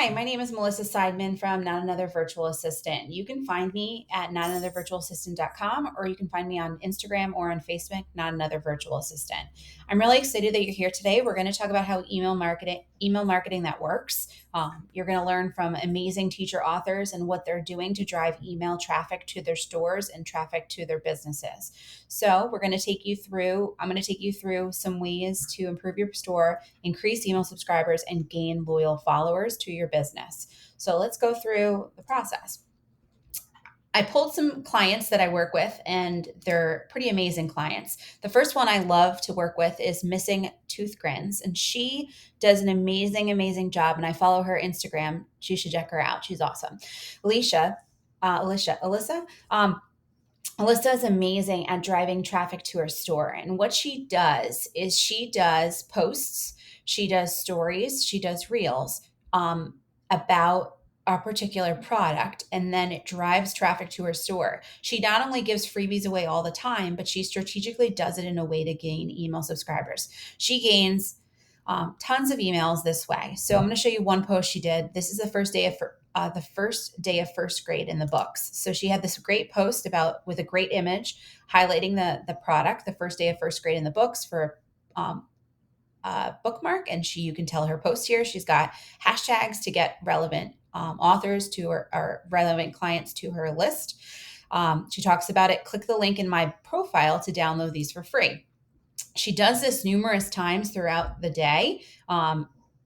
Hi, my name is Melissa Seidman from Not Another Virtual Assistant. You can find me at notanothervirtualassistant.com, or you can find me on Instagram or on Facebook, Not Another Virtual Assistant. I'm really excited that you're here today. We're going to talk about how email marketing that works. You're going to learn from amazing teacher authors and what they're doing to drive email traffic to their stores and traffic to their businesses. So I'm going to take you through some ways to improve your store, increase email subscribers, and gain loyal followers to your business. So let's go through the process. I pulled some clients that I work with, and they're pretty amazing clients. The first one I love to work with is Missing Tooth Grins, and she does an amazing job. And I follow her Instagram. You should check her out. She's awesome. Alyssa is amazing at driving traffic to her store. And what she does is she does posts, she does stories, she does reels about a particular product, and then it drives traffic to her store. She not only gives freebies away all the time, but she strategically does it in a way to gain email subscribers. She gains tons of emails this way. So I'm going to show you one post she did. This is the first day of first grade in the books. So she had this great post with a great image highlighting the product, the first day of first grade in the books for bookmark. And you can tell her post here. She's got hashtags to get relevant authors to her, or relevant clients to her list. She talks about it. Click the link in my profile to download these for free. She does this numerous times throughout the day.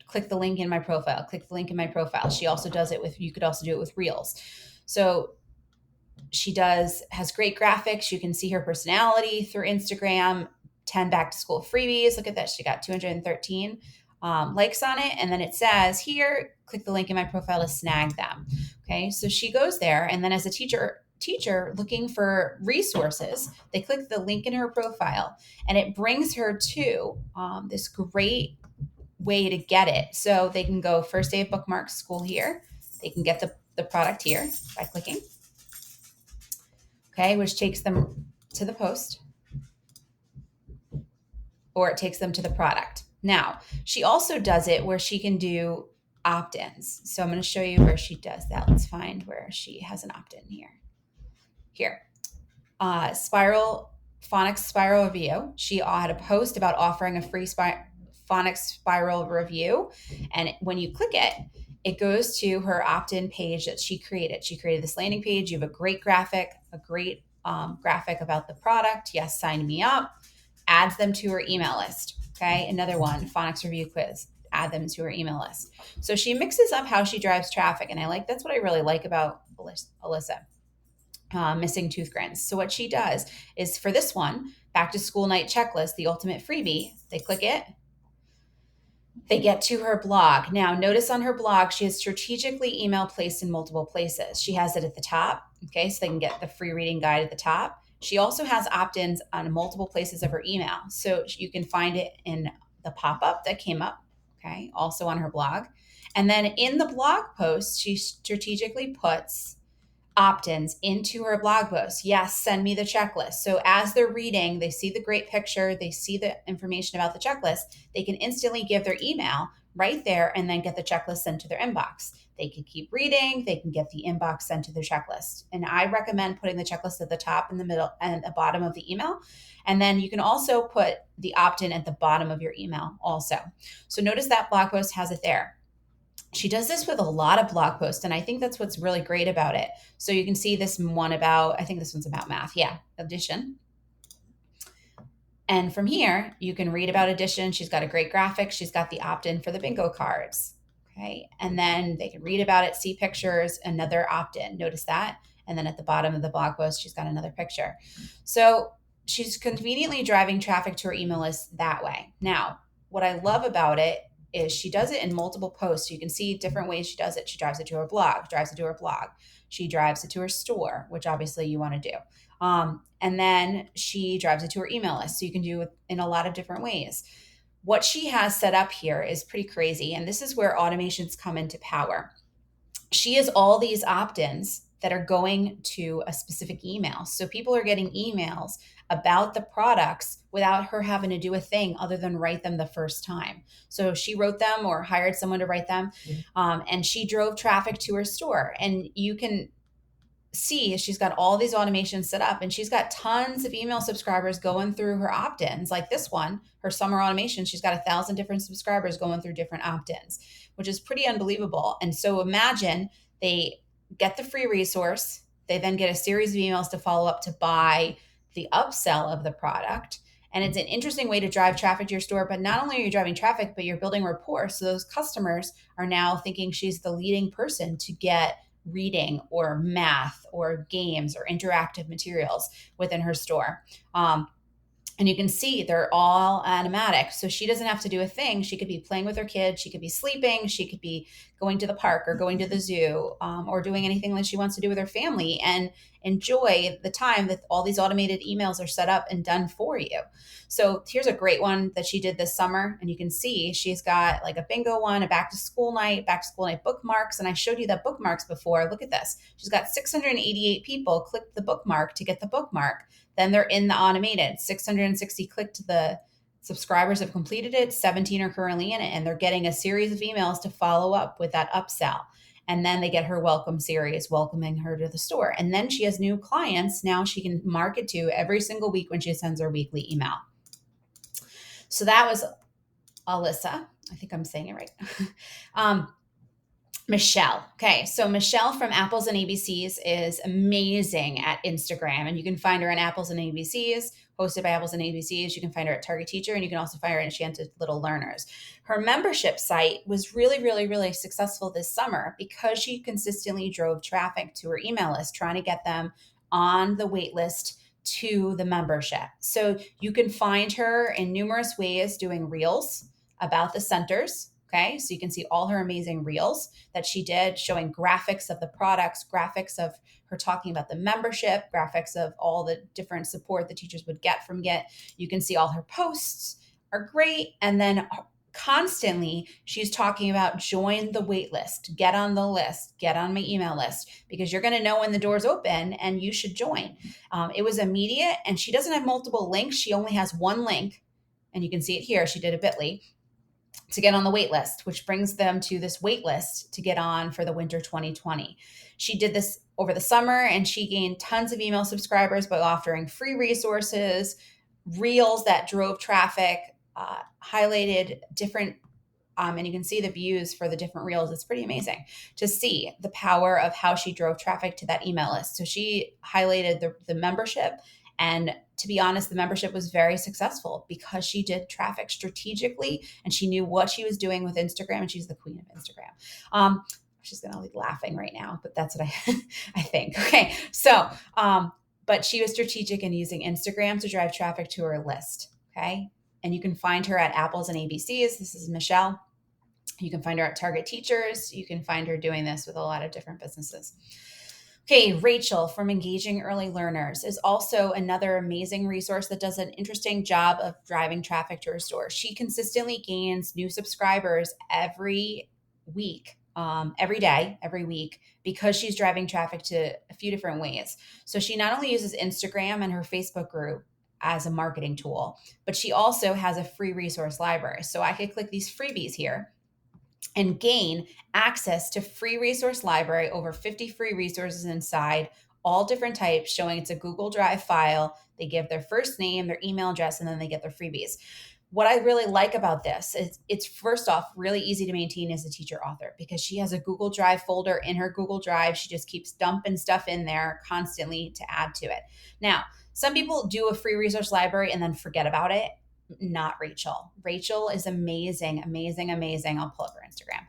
Click the link in my profile. Click the link in my profile. She also does it you could also do it with reels. So has great graphics. You can see her personality through Instagram. 10 back to school freebies. Look at that. She got 213 likes on it. And then it says here, click the link in my profile to snag them. Okay. So she goes there. And then as a teacher looking for resources, they click the link in her profile, and it brings her to this great way to get it. So they can go first day of bookmark school here. They can get the product here by clicking. Okay. Which takes them to the post, or it takes them to the product. Now, she also does it where she can do opt-ins. So I'm going to show you where she does that. Let's find where she has an opt-in here. Here. Phonics Spiral Review. She had a post about offering a free Phonics Spiral review. And when you click it, it goes to her opt-in page that she created. She created this landing page. You have a great graphic about the product. Yes, sign me up. Adds them to her email list. Okay, another one, phonics review quiz. Add them to her email list. So she mixes up how she drives traffic, and that's what I really like about Alyssa. Missing Tooth Grins. So what she does is, for this one, back to school night checklist, the ultimate freebie, they click it, they get to her blog. Now, notice on her blog, she has strategically email placed in multiple places. She has it at the top, okay, so they can get the free reading guide at the top. She also has opt-ins on multiple places of her email. So you can find it in the pop-up that came up, okay, also on her blog. And then in the blog post, she strategically puts opt-ins into her blog post. Yes, send me the checklist. So as they're reading, they see the great picture, they see the information about the checklist, they can instantly give their email right there and then get the checklist sent to their inbox. They can keep reading, they can get the inbox sent to their checklist. And I recommend putting the checklist at the top, in the middle, and the bottom of the email. And then you can also put the opt-in at the bottom of your email also. So notice that blog post has it there. She does this with a lot of blog posts, and I think that's what's really great about it. So you can see this one I think this one's about math. Yeah, addition. And from here, you can read about addition. She's got a great graphic. She's got the opt-in for the bingo cards. Okay. And then they can read about it, see pictures, another opt-in. Notice that. And then at the bottom of the blog post, she's got another picture. So she's conveniently driving traffic to her email list that way. Now, what I love about it is she does it in multiple posts. So you can see different ways she does it. She drives it to her blog, She drives it to her store, which obviously you want to do. And then she drives it to her email list. So you can do it in a lot of different ways. What she has set up here is pretty crazy. And this is where automations come into power. She has all these opt-ins that are going to a specific email. So people are getting emails about the products without her having to do a thing other than write them the first time. So she wrote them or hired someone to write them, and she drove traffic to her store. And you can see she's got all these automations set up, and she's got tons of email subscribers going through her opt-ins. Like this one, her summer automation, she's got 1,000 different subscribers going through different opt-ins, which is pretty unbelievable. And so imagine they get the free resource, they then get a series of emails to follow up to buy the upsell of the product. And it's an interesting way to drive traffic to your store. But not only are you driving traffic, but you're building rapport. So those customers are now thinking she's the leading person to get reading or math or games or interactive materials within her store. And you can see they're all automatic. So she doesn't have to do a thing. She could be playing with her kids. She could be sleeping. She could be going to the park or going to the zoo, or doing anything that she wants to do with her family and enjoy the time that all these automated emails are set up and done for you. So here's a great one that she did this summer. And you can see she's got like a bingo one, a back to school night bookmarks. And I showed you the bookmarks before. Look at this. She's got 688 people click the bookmark to get the bookmark. Then they're in the automated. 660 clicked the subscribers have completed it. 17 are currently in it, and they're getting a series of emails to follow up with that upsell. And then they get her welcome series, welcoming her to the store. And then she has new clients now she can market to every single week when she sends her weekly email. So that was Alyssa. I think I'm saying it right. Michelle. Okay, so Michelle from Apples and ABCs is amazing at Instagram, and you can find her on Apples and ABCs, hosted by Apples and ABCs. You can find her at Target Teacher, and you can also find her at Enchanted Little Learners. Her membership site was really, really, really successful this summer because she consistently drove traffic to her email list, trying to get them on the wait list to the membership. So you can find her in numerous ways doing reels about the centers. Okay, so you can see all her amazing reels that she did showing graphics of the products, graphics of her talking about the membership, graphics of all the different support the teachers would get from Get. You can see all her posts are great. And then constantly she's talking about join the wait list, get on the list, get on my email list, because you're going to know when the doors open and you should join. It was immediate, and she doesn't have multiple links. She only has one link, and you can see it here. She did a bit.ly to get on the wait list, which brings them to this wait list to get on for the winter 2020. She did this over the summer, and she gained tons of email subscribers by offering free resources, reels that drove traffic, highlighted different, and you can see the views for the different reels. It's pretty amazing to see the power of how she drove traffic to that email list. So she highlighted the membership. And to be honest, the membership was very successful because she did traffic strategically and she knew what she was doing with Instagram, and she's the queen of Instagram. She's going to be laughing right now, but that's what I think. Okay. So, but she was strategic in using Instagram to drive traffic to her list. Okay. And you can find her at Apples and ABCs. This is Michelle. You can find her at Target Teachers. You can find her doing this with a lot of different businesses. Okay, Rachel from Engaging Early Learners is also another amazing resource that does an interesting job of driving traffic to her store. She consistently gains new subscribers every week, every day, every week, because she's driving traffic to a few different ways. So she not only uses Instagram and her Facebook group as a marketing tool, but she also has a free resource library. So I could click these freebies here and gain access to free resource library, over 50 free resources inside, all different types, showing it's a Google Drive file. They give their first name, their email address, and then they get their freebies. What I really like about this is it's first off really easy to maintain as a teacher author, because she has a Google Drive folder in her Google Drive. She just keeps dumping stuff in there constantly to add to it. Now, some people do a free resource library and then forget about it. Not Rachel. Rachel is amazing, amazing, amazing. I'll pull up her Instagram.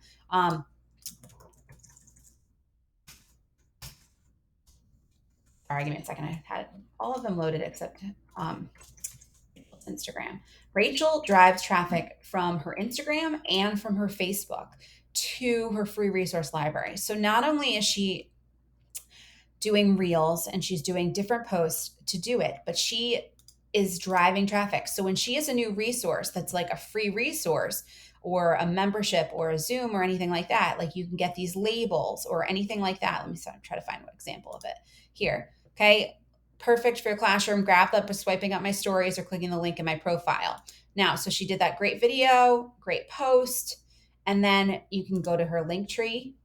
Sorry, give me a second. I had all of them loaded except Instagram. Rachel drives traffic from her Instagram and from her Facebook to her free resource library. So not only is she doing reels and she's doing different posts to do it, but she is driving traffic. So when she has a new resource that's like a free resource, or a membership or a Zoom or anything like that, like you can get these labels or anything like that. Let me try to find one example of it here. Okay. Perfect for your classroom. Grab that by swiping up my stories or clicking the link in my profile. Now, so she did that great video, great post, and then you can go to her link tree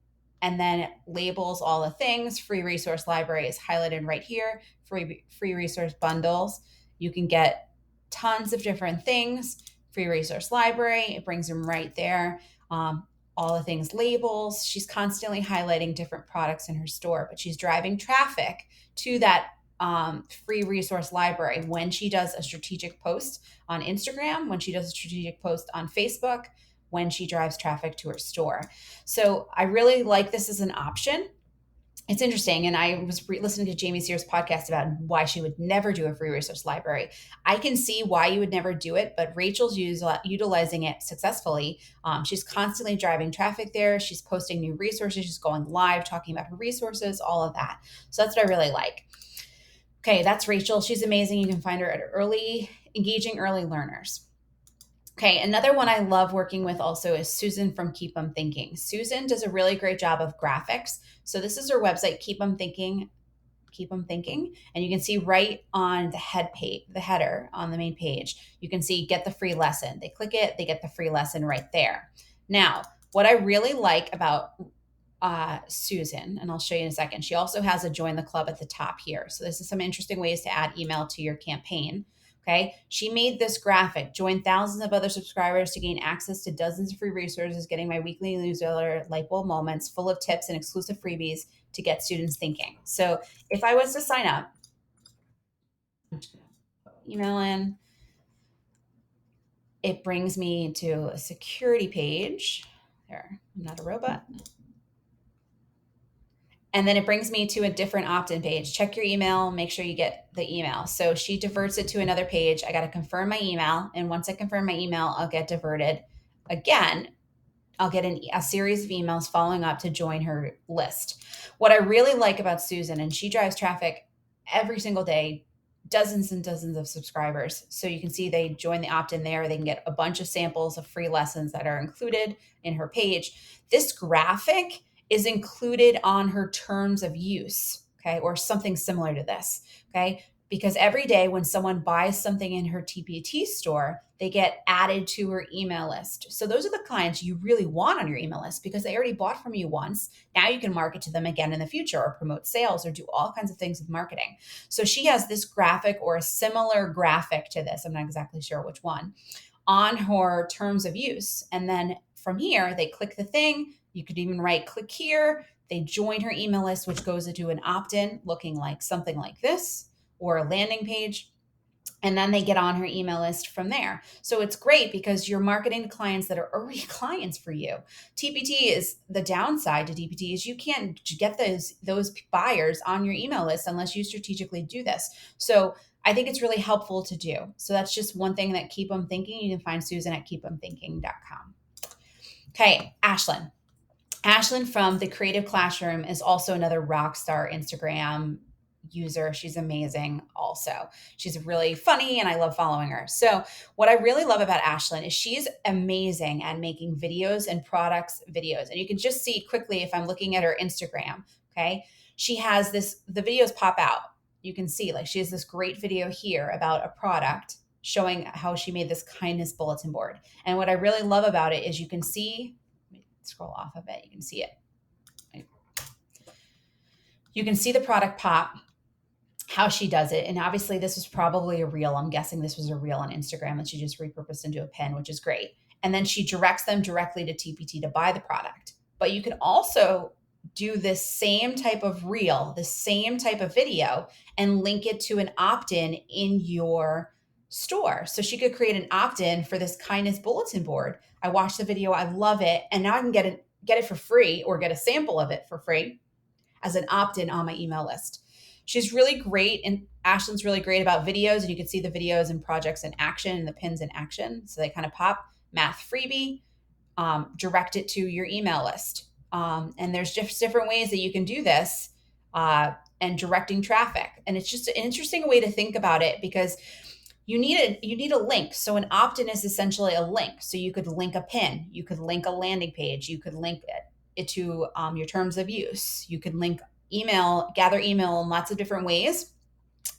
and then it labels all the things. Free resource library is highlighted right here. Free resource bundles. You can get tons of different things. Free resource library, it brings them right there. All the things labels. She's constantly highlighting different products in her store, but she's driving traffic to that free resource library when she does a strategic post on Instagram, when she does a strategic post on Facebook, when she drives traffic to her store. So I really like this as an option. It's interesting. And I was listening to Jamie Sears' podcast about why she would never do a free resource library. I can see why you would never do it, but Rachel's utilizing it successfully. She's constantly driving traffic there. She's posting new resources. She's going live, talking about her resources, all of that. So that's what I really like. Okay, that's Rachel. She's amazing. You can find her at Engaging Early Learners. Okay, another one I love working with also is Susan from Keep 'em Thinking. Susan does a really great job of graphics. So this is her website, Keep 'em Thinking, and you can see right on the header on the main page, you can see get the free lesson. They click it, they get the free lesson right there. Now, what I really like about Susan, and I'll show you in a second, she also has a join the club at the top here. So this is some interesting ways to add email to your campaign. Okay. She made this graphic, join thousands of other subscribers to gain access to dozens of free resources, getting my weekly newsletter, light bulb moments full of tips and exclusive freebies to get students thinking. So if I was to sign up, email in, it brings me to a security page. There, I'm not a robot. And then it brings me to a different opt-in page. Check your email, make sure you get the email. So she diverts it to another page. I got to confirm my email. And once I confirm my email, I'll get diverted again. I'll get a series of emails following up to join her list. What I really like about Susan, and she drives traffic every single day, dozens and dozens of subscribers. So you can see they join the opt-in there. They can get a bunch of samples of free lessons that are included in her page. This graphic is included on her terms of use, okay, or something similar to this, okay? Because every day when someone buys something in her TPT store, they get added to her email list. So those are the clients you really want on your email list because they already bought from you once. Now you can market to them again in the future or promote sales or do all kinds of things with marketing. So she has this graphic or a similar graphic to this, I'm not exactly sure which one, on her terms of use. And then from here, they click the thing. You could even right click here. They join her email list, which goes into an opt-in looking like something like this or a landing page. And then they get on her email list from there. So it's great because you're marketing to clients that are already clients for you. TPT is the downside to TPT is you can't get those buyers on your email list unless you strategically do this. So I think it's really helpful to do. So that's just one thing that Keep 'em Thinking. You can find Susan at keepemthinking.com. Okay, Ashlyn. Ashlyn from the Creative Classroom is also another rock star Instagram user. She's amazing also. She's really funny and I love following her. So what I really love about Ashlyn is she's amazing at making videos and products videos. And you can just see quickly if I'm looking at her Instagram, okay? She has the videos pop out. You can see like she has this great video here about a product showing how she made this kindness bulletin board. And what I really love about it is you can see, scroll off of it, you can see it. You can see the product pop, how she does it. And obviously this was probably a reel. I'm guessing this was a reel on Instagram that she just repurposed into a pin, which is great. And then she directs them directly to TPT to buy the product. But you can also do this same type of reel, the same type of video, and link it to an opt-in in your store. So she could create an opt-in for this kindness bulletin board. I watched the video, I love it, and now I can get it for free or get a sample of it for free as an opt-in on my email list. She's really great, and Ashlyn's really great about videos, and you can see the videos and projects in action and the pins in action. So they kind of pop, math freebie, direct it to your email list. And there's just different ways that you can do this and directing traffic. And it's just an interesting way to think about it because you need a link. So an opt-in is essentially a link. So you could link a pin, you could link a landing page, you could link it to your terms of use, you could link email, gather email in lots of different ways.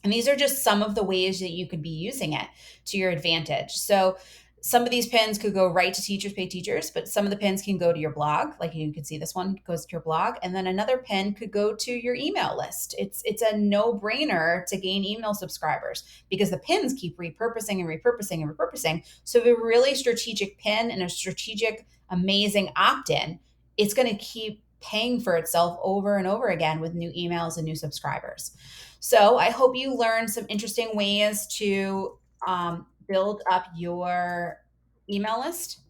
And these are just some of the ways that you could be using it to your advantage. So some of these pins could go right to Teachers Pay Teachers, but some of the pins can go to your blog. Like you can see this one goes to your blog, and then another pin could go to your email list. It's a no-brainer to gain email subscribers because the pins keep repurposing and repurposing and repurposing. So a really strategic pin and a strategic, amazing opt-in, it's going to keep paying for itself over and over again with new emails and new subscribers. So I hope you learned some interesting ways to build up your email list.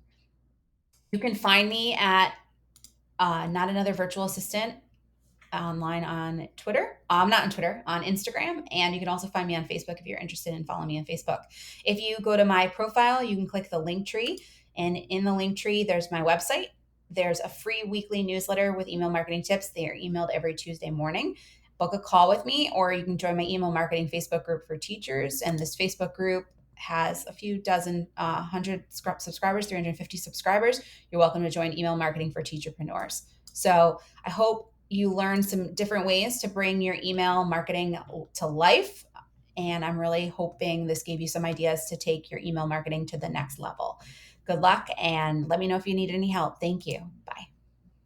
You can find me at Not Another Virtual Assistant online on Twitter. I'm not on Twitter, on Instagram. And you can also find me on Facebook if you're interested in following me on Facebook. If you go to my profile, you can click the link tree. And in the link tree, there's my website. There's a free weekly newsletter with email marketing tips. They are emailed every Tuesday morning. Book a call with me, or you can join my email marketing Facebook group for teachers. And this Facebook group has a few dozen, 100 subscribers, 350 subscribers. You're welcome to join Email Marketing for Teacherpreneurs. So I hope you learn some different ways to bring your email marketing to life. And I'm really hoping this gave you some ideas to take your email marketing to the next level. Good luck, and let me know if you need any help. Thank you. Bye.